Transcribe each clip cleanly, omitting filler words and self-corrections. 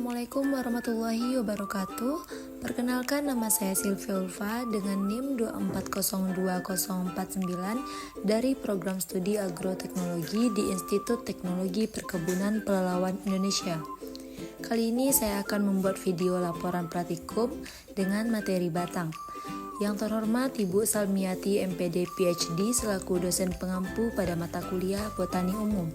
Assalamualaikum warahmatullahi wabarakatuh. Perkenalkan, nama saya Silvia Ulfa dengan NIM 2402049 dari Program Studi Agroteknologi di Institut Teknologi Perkebunan Pelalawan Indonesia. Kali ini saya akan membuat video laporan praktikum dengan materi batang. Yang terhormat Ibu Salmiati MPD PhD selaku dosen pengampu pada mata kuliah Botani Umum.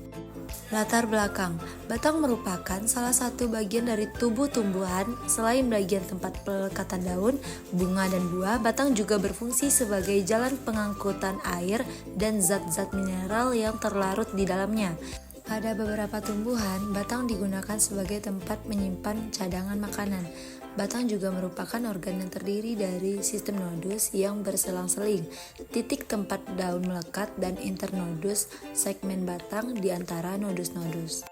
Latar belakang, batang merupakan salah satu bagian dari tubuh tumbuhan. Selain bagian tempat pelekatan daun, bunga, dan buah, batang juga berfungsi sebagai jalan pengangkutan air dan zat-zat mineral yang terlarut di dalamnya. Pada beberapa tumbuhan, batang digunakan sebagai tempat menyimpan cadangan makanan. Batang juga merupakan organ yang terdiri dari sistem nodus yang berselang-seling, titik tempat daun melekat, dan internodus, segmen batang di antara nodus-nodus.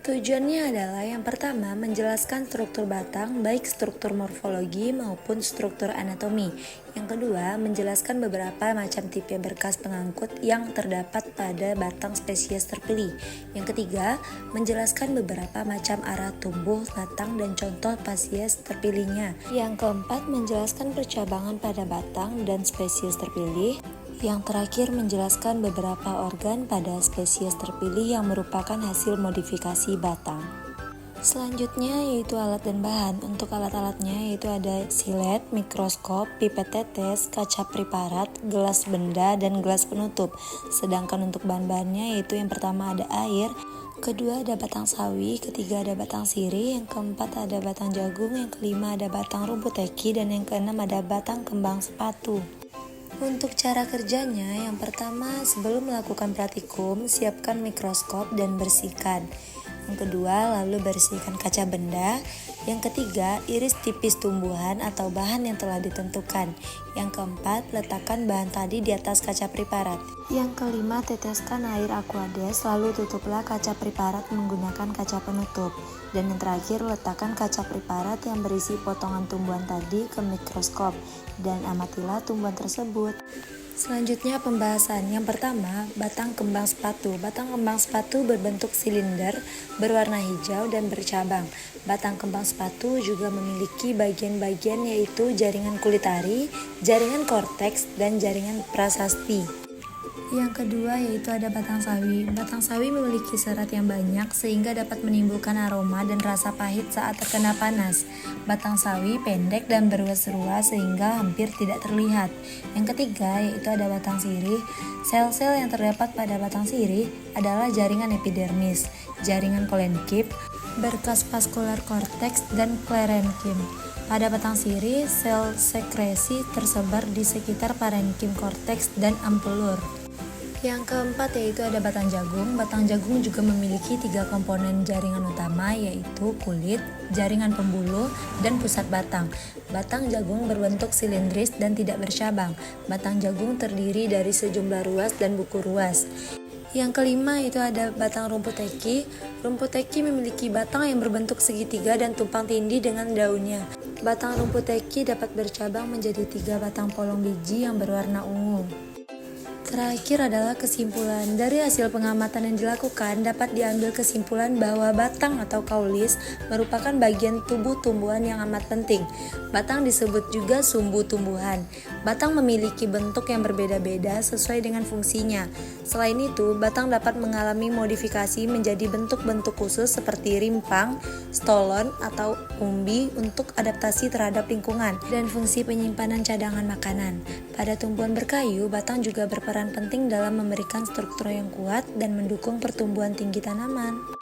Tujuannya adalah yang pertama, menjelaskan struktur batang, baik struktur morfologi maupun struktur anatomi. Yang kedua, menjelaskan beberapa macam tipe berkas pengangkut yang terdapat pada batang spesies terpilih. Yang ketiga, menjelaskan beberapa macam arah tumbuh batang dan contoh spesies terpilihnya. Yang keempat, menjelaskan percabangan pada batang dan spesies terpilih. Yang terakhir, menjelaskan beberapa organ pada spesies terpilih yang merupakan hasil modifikasi batang. Selanjutnya yaitu alat dan bahan. Untuk alat-alatnya yaitu ada silet, mikroskop, pipet tetes, kaca preparat, gelas benda, dan gelas penutup. Sedangkan untuk bahan-bahannya yaitu yang pertama ada air, kedua ada batang sawi, ketiga ada batang sirih, yang keempat ada batang jagung, yang kelima ada batang rumput teki, dan yang keenam ada batang kembang sepatu. Untuk cara kerjanya, yang pertama sebelum melakukan praktikum, siapkan mikroskop dan bersihkan. Yang kedua, lalu bersihkan kaca benda. Yang ketiga, iris tipis tumbuhan atau bahan yang telah ditentukan. Yang keempat, letakkan bahan tadi di atas kaca preparat. Yang kelima, teteskan air aquades, lalu tutuplah kaca preparat menggunakan kaca penutup. Dan yang terakhir, letakkan kaca preparat yang berisi potongan tumbuhan tadi ke mikroskop dan amatilah tumbuhan tersebut. Selanjutnya pembahasan. Yang pertama, batang kembang sepatu. Batang kembang sepatu berbentuk silinder, berwarna hijau dan bercabang. Batang kembang sepatu juga memiliki bagian-bagian yaitu jaringan kulit ari, jaringan korteks, dan jaringan prasasti. Yang kedua yaitu ada batang sawi. Batang sawi memiliki serat yang banyak sehingga dapat menimbulkan aroma dan rasa pahit saat terkena panas. Batang sawi pendek dan beruas-ruas sehingga hampir tidak terlihat. Yang ketiga yaitu ada batang sirih. Sel-sel yang terdapat pada batang sirih adalah jaringan epidermis, jaringan kolenkip, berkas vaskular korteks, dan klerenkim. Pada batang sirih, sel sekresi tersebar di sekitar parenkim korteks dan ampulur. Yang keempat yaitu ada batang jagung. Batang jagung juga memiliki 3 komponen jaringan utama yaitu kulit, jaringan pembuluh, dan pusat batang. Batang jagung berbentuk silindris dan tidak bercabang. Batang jagung terdiri dari sejumlah ruas dan buku ruas. Yang kelima itu ada batang rumput teki. Rumput teki memiliki batang yang berbentuk segitiga dan tumpang tindih dengan daunnya. Batang rumput teki dapat bercabang menjadi 3 batang polong biji yang berwarna ungu. Terakhir adalah kesimpulan. Dari hasil pengamatan yang dilakukan, dapat diambil kesimpulan bahwa batang atau kaulis merupakan bagian tubuh tumbuhan yang amat penting. Batang disebut juga sumbu tumbuhan. Batang memiliki bentuk yang berbeda-beda sesuai dengan fungsinya. Selain itu, batang dapat mengalami modifikasi menjadi bentuk-bentuk khusus seperti rimpang, stolon, atau umbi untuk adaptasi terhadap lingkungan dan fungsi penyimpanan cadangan makanan. Pada tumbuhan berkayu, batang juga berperan penting dalam memberikan struktur yang kuat dan mendukung pertumbuhan tinggi tanaman.